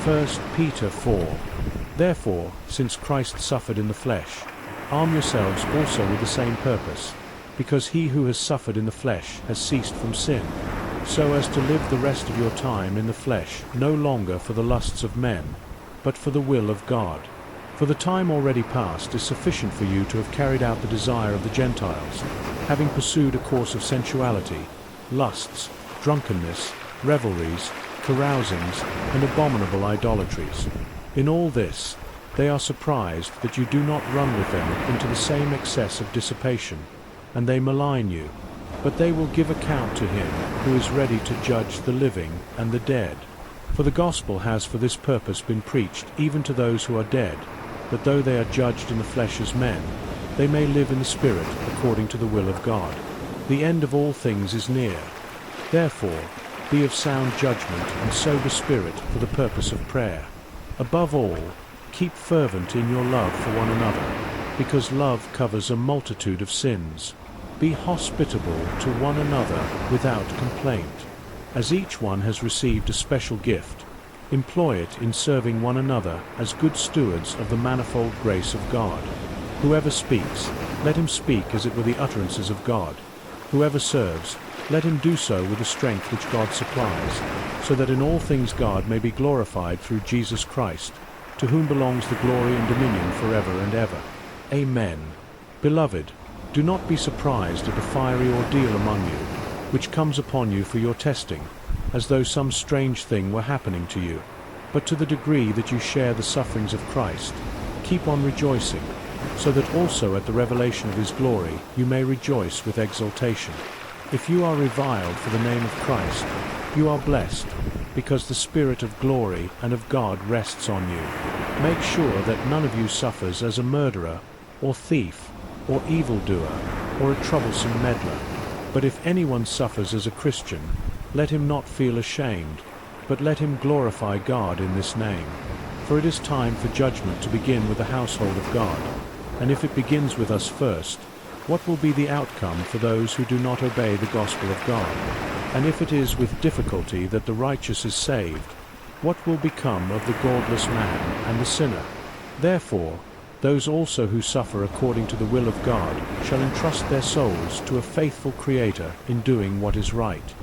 First Peter 4. Therefore, since Christ suffered in the flesh, arm yourselves also with the same purpose, because he who has suffered in the flesh has ceased from sin, so as to live the rest of your time in the flesh, no longer for the lusts of men, but for the will of God. For the time already past is sufficient for you to have carried out the desire of the Gentiles, having pursued a course of sensuality, lusts, drunkenness, revelries, carousings, and abominable idolatries. In all this, they are surprised that you do not run with them into the same excess of dissipation, and they malign you. But they will give account to him who is ready to judge the living and the dead. For the gospel has for this purpose been preached even to those who are dead, that though they are judged in the flesh as men, they may live in the Spirit according to the will of God. The end of all things is near. Therefore, be of sound judgment and sober spirit for the purpose of prayer. Above all, keep fervent in your love for one another, because love covers a multitude of sins. Be hospitable to one another without complaint. As each one has received a special gift, employ it in serving one another as good stewards of the manifold grace of God. Whoever speaks, let him speak as it were the utterances of God. Whoever serves, let him do so with the strength which God supplies, so that in all things God may be glorified through Jesus Christ, to whom belongs the glory and dominion forever and ever. Amen. Beloved, do not be surprised at the fiery ordeal among you, which comes upon you for your testing, as though some strange thing were happening to you. But to the degree that you share the sufferings of Christ, keep on rejoicing, so that also at the revelation of his glory you may rejoice with exultation. If you are reviled for the name of Christ, you are blessed, because the Spirit of glory and of God rests on you. Make sure that none of you suffers as a murderer, or thief, or evildoer, or a troublesome meddler. But if anyone suffers as a Christian, let him not feel ashamed, but let him glorify God in this name. For it is time for judgment to begin with the household of God. And if it begins with us first, what will be the outcome for those who do not obey the gospel of God? And if it is with difficulty that the righteous is saved, what will become of the godless man and the sinner? Therefore, those also who suffer according to the will of God shall entrust their souls to a faithful Creator in doing what is right.